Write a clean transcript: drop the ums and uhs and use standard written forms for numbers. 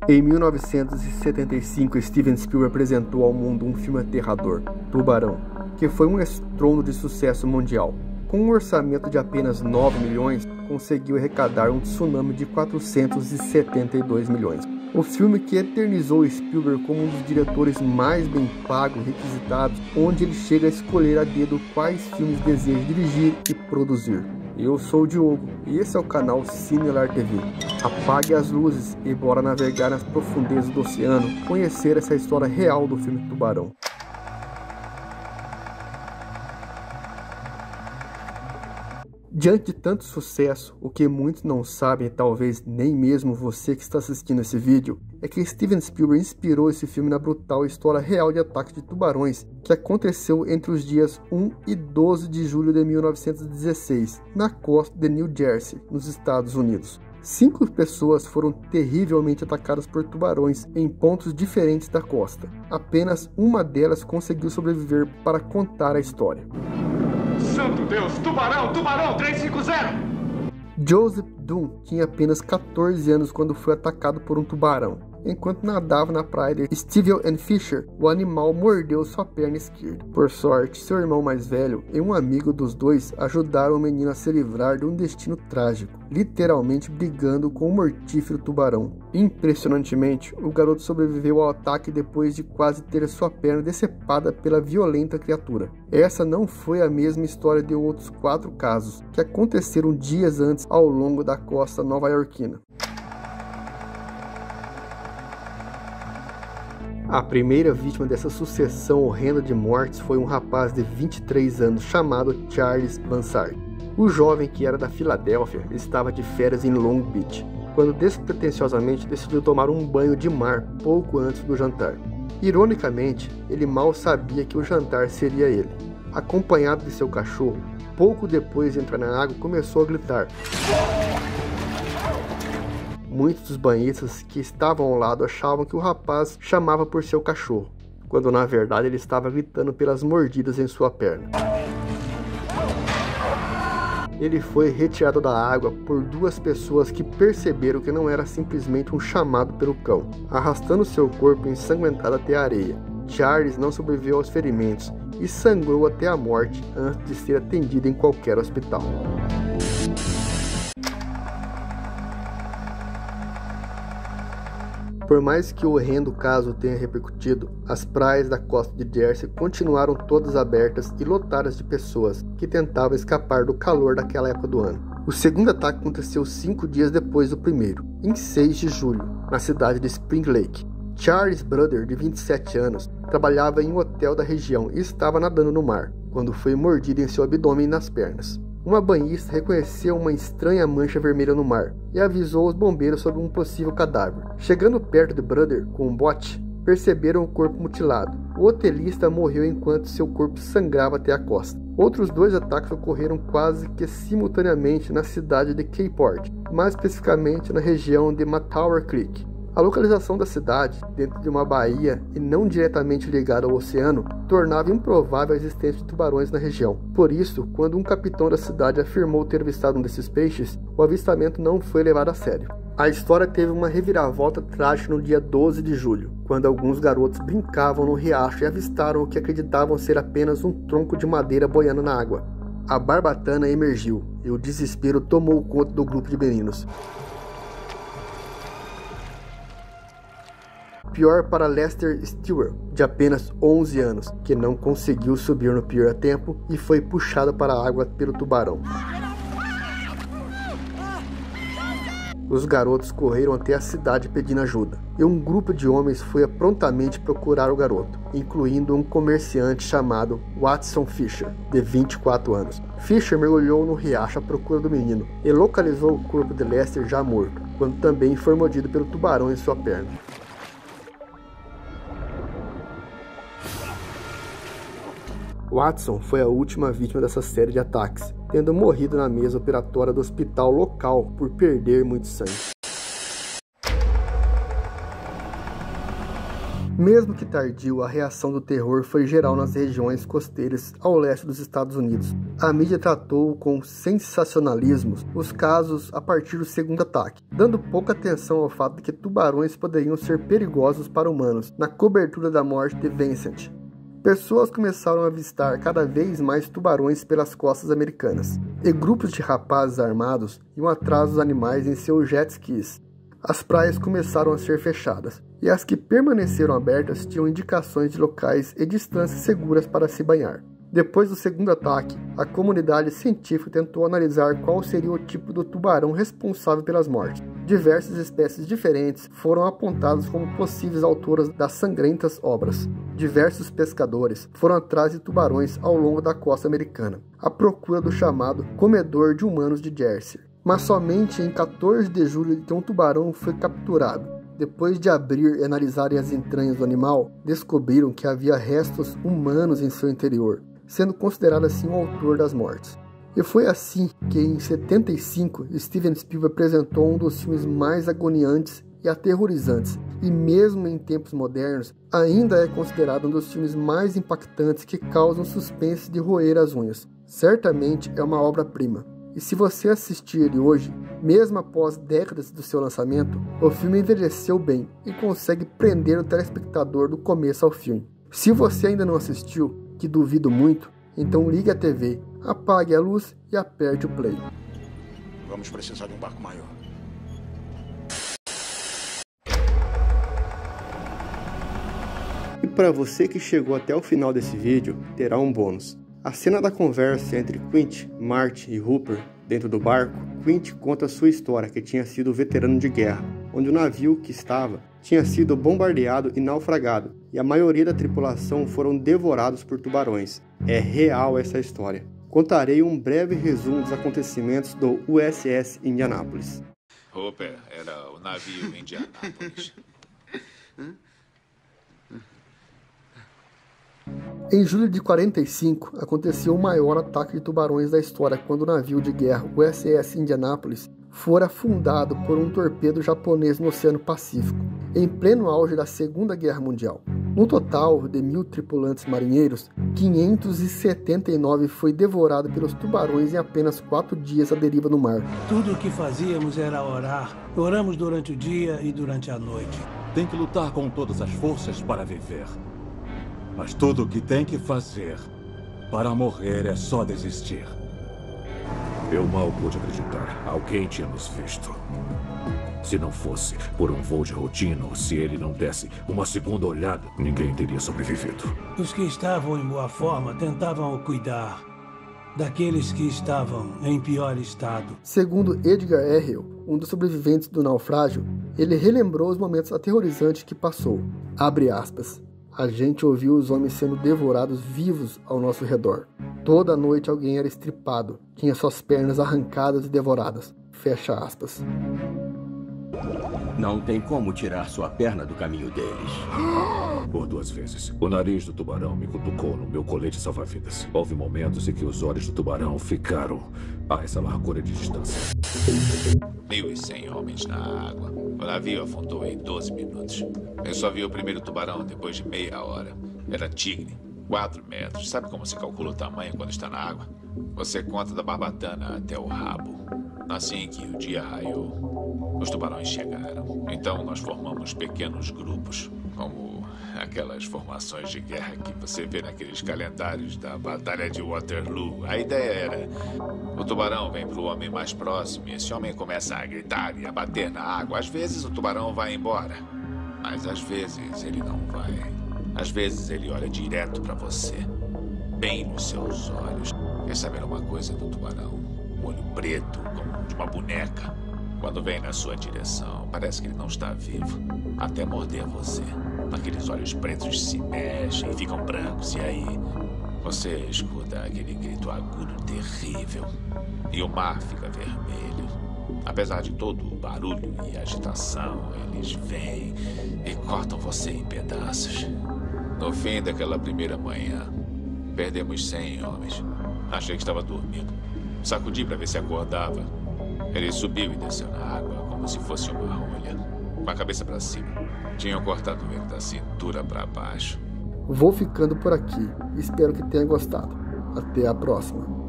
Em 1975, Steven Spielberg apresentou ao mundo um filme aterrador, Tubarão, que foi um estrondo de sucesso mundial. Com um orçamento de apenas 9 milhões, conseguiu arrecadar um tsunami de 472 milhões. O filme que eternizou Spielberg como um dos diretores mais bem pagos e requisitados, onde ele chega a escolher a dedo quais filmes deseja dirigir e produzir. Eu sou o Diogo e esse é o canal Cinelar TV. Apague as luzes e bora navegar nas profundezas do oceano, conhecer essa história real do filme Tubarão. Diante de tanto sucesso, o que muitos não sabem, talvez nem mesmo você que está assistindo esse vídeo, é que Steven Spielberg inspirou esse filme na brutal história real de ataque de tubarões que aconteceu entre os dias 1 e 12 de julho de 1916, na costa de New Jersey, nos Estados Unidos. 5 pessoas foram terrivelmente atacadas por tubarões em pontos diferentes da costa. Apenas uma delas conseguiu sobreviver para contar a história. Santo Deus! Tubarão! Tubarão! 350! Joseph Dunn tinha apenas 14 anos quando foi atacado por um tubarão. Enquanto nadava na praia de Stevens and Fisher, o animal mordeu sua perna esquerda. Por sorte, seu irmão mais velho e um amigo dos dois ajudaram o menino a se livrar de um destino trágico, literalmente brigando com o mortífero tubarão. Impressionantemente, o garoto sobreviveu ao ataque depois de quase ter sua perna decepada pela violenta criatura. Essa não foi a mesma história de outros 4 casos, que aconteceram dias antes ao longo da costa nova-iorquina. A primeira vítima dessa sucessão horrenda de mortes foi um rapaz de 23 anos chamado Charles Bansard. O jovem, que era da Filadélfia, estava de férias em Long Beach, quando despretensiosamente decidiu tomar um banho de mar pouco antes do jantar. Ironicamente, ele mal sabia que o jantar seria ele. Acompanhado de seu cachorro, pouco depois de entrar na água, começou a gritar. Muitos dos banhistas que estavam ao lado achavam que o rapaz chamava por seu cachorro, quando na verdade ele estava gritando pelas mordidas em sua perna. Ele foi retirado da água por 2 pessoas que perceberam que não era simplesmente um chamado pelo cão, arrastando seu corpo ensanguentado até a areia. Charles não sobreviveu aos ferimentos e sangrou até a morte antes de ser atendido em qualquer hospital. Por mais que o horrendo caso tenha repercutido, as praias da costa de Jersey continuaram todas abertas e lotadas de pessoas que tentavam escapar do calor daquela época do ano. O segundo ataque aconteceu 5 dias depois do primeiro, em 6 de julho, na cidade de Spring Lake. Charles Brother, de 27 anos, trabalhava em um hotel da região e estava nadando no mar, quando foi mordido em seu abdômen e nas pernas. Uma banhista reconheceu uma estranha mancha vermelha no mar e avisou os bombeiros sobre um possível cadáver. Chegando perto de Brother com um bote, perceberam o corpo mutilado. O hotelista morreu enquanto seu corpo sangrava até a costa. Outros 2 ataques ocorreram quase que simultaneamente na cidade de Keyport, mais especificamente na região de Mattower Creek. A localização da cidade, dentro de uma baía e não diretamente ligada ao oceano, tornava improvável a existência de tubarões na região. Por isso, quando um capitão da cidade afirmou ter avistado um desses peixes, o avistamento não foi levado a sério. A história teve uma reviravolta trágica no dia 12 de julho, quando alguns garotos brincavam no riacho e avistaram o que acreditavam ser apenas um tronco de madeira boiando na água. A barbatana emergiu e o desespero tomou conta do grupo de meninos. Pior para Lester Stewart, de apenas 11 anos, que não conseguiu subir no pier a tempo e foi puxado para a água pelo tubarão. Os garotos correram até a cidade pedindo ajuda, e um grupo de homens foi prontamente procurar o garoto, incluindo um comerciante chamado Watson Fisher, de 24 anos. Fisher mergulhou no riacho à procura do menino e localizou o corpo de Lester já morto, quando também foi mordido pelo tubarão em sua perna. Watson foi a última vítima dessa série de ataques, tendo morrido na mesa operatória do hospital local por perder muito sangue. Mesmo que tardio, a reação do terror foi geral nas regiões costeiras ao leste dos Estados Unidos. A mídia tratou com sensacionalismos os casos a partir do segundo ataque, dando pouca atenção ao fato de que tubarões poderiam ser perigosos para humanos, na cobertura da morte de Vincent. Pessoas começaram a avistar cada vez mais tubarões pelas costas americanas, e grupos de rapazes armados iam atrás dos animais em seus jet skis. As praias começaram a ser fechadas, e as que permaneceram abertas tinham indicações de locais e distâncias seguras para se banhar. Depois do segundo ataque, a comunidade científica tentou analisar qual seria o tipo do tubarão responsável pelas mortes. Diversas espécies diferentes foram apontadas como possíveis autoras das sangrentas obras. Diversos pescadores foram atrás de tubarões ao longo da costa americana, à procura do chamado comedor de humanos de Jersey. Mas somente em 14 de julho que um tubarão foi capturado. Depois de abrir e analisarem as entranhas do animal, descobriram que havia restos humanos em seu interior, sendo considerado assim o autor das mortes. E foi assim que, em 75, Steven Spielberg apresentou um dos filmes mais agoniantes e aterrorizantes, e mesmo em tempos modernos, ainda é considerado um dos filmes mais impactantes que causam suspense de roer as unhas. Certamente é uma obra-prima. E se você assistir ele hoje, mesmo após décadas do seu lançamento, o filme envelheceu bem e consegue prender o telespectador do começo ao fim. Se você ainda não assistiu, que duvido muito, então ligue a TV, apague a luz e aperte o play. Vamos precisar de um barco maior. E para você que chegou até o final desse vídeo, terá um bônus. A cena da conversa entre Quint, Marty e Hooper dentro do barco, Quint conta sua história que tinha sido veterano de guerra, onde o navio que estava tinha sido bombardeado e naufragado, e a maioria da tripulação foram devorados por tubarões. É real essa história. Contarei um breve resumo dos acontecimentos do USS Indianapolis. Hooper era o navio Indianapolis. Em julho de 45, aconteceu o maior ataque de tubarões da história quando o navio de guerra USS Indianapolis fora afundado por um torpedo japonês no Oceano Pacífico, em pleno auge da Segunda Guerra Mundial. No total de 1.000 tripulantes marinheiros, 579 foi devorado pelos tubarões em apenas 4 dias à deriva no mar. Tudo o que fazíamos era orar. Oramos durante o dia e durante a noite. Tem que lutar com todas as forças para viver. Mas tudo o que tem que fazer para morrer é só desistir. Eu mal pude acreditar. Alguém tinha nos visto. Se não fosse por um voo de rotina, ou se ele não desse uma segunda olhada, ninguém teria sobrevivido. Os que estavam em boa forma tentavam cuidar daqueles que estavam em pior estado. Segundo Edgar Errol, um dos sobreviventes do naufrágio, ele relembrou os momentos aterrorizantes que passou. Abre aspas. A gente ouviu os homens sendo devorados vivos ao nosso redor. Toda noite alguém era estripado, tinha suas pernas arrancadas e devoradas. Fecha aspas. Não tem como tirar sua perna do caminho deles. Por 2 vezes, o nariz do tubarão me cutucou no meu colete salva-vidas. Houve momentos em que os olhos do tubarão ficaram a essa largura de distância. 1.100 homens na água. O navio afundou em 12 minutos. Eu só vi o primeiro tubarão depois de meia hora. Era tigre, 4 metros. Sabe como se calcula o tamanho quando está na água? Você conta da barbatana até o rabo. Assim que o dia raiou, os tubarões chegaram. Então nós formamos pequenos grupos, como aquelas formações de guerra que você vê naqueles calendários da Batalha de Waterloo. A ideia era: o tubarão vem para o homem mais próximo e esse homem começa a gritar e a bater na água. Às vezes o tubarão vai embora, mas às vezes ele não vai. Às vezes ele olha direto para você, bem nos seus olhos. Quer saber uma coisa do tubarão? Um olho preto, como de uma boneca. Quando vem na sua direção, parece que ele não está vivo, até morder você. Aqueles olhos pretos se mexem, ficam brancos, e aí você escuta aquele grito agudo terrível. E o mar fica vermelho. Apesar de todo o barulho e agitação, eles vêm e cortam você em pedaços. No fim daquela primeira manhã, perdemos 100 homens. Achei que estava dormindo. Sacudi para ver se acordava. Ele subiu e desceu na água como se fosse uma rolha. com a cabeça para cima. Tinham cortado ele da cintura para baixo. Vou ficando por aqui. Espero que tenha gostado. Até a próxima.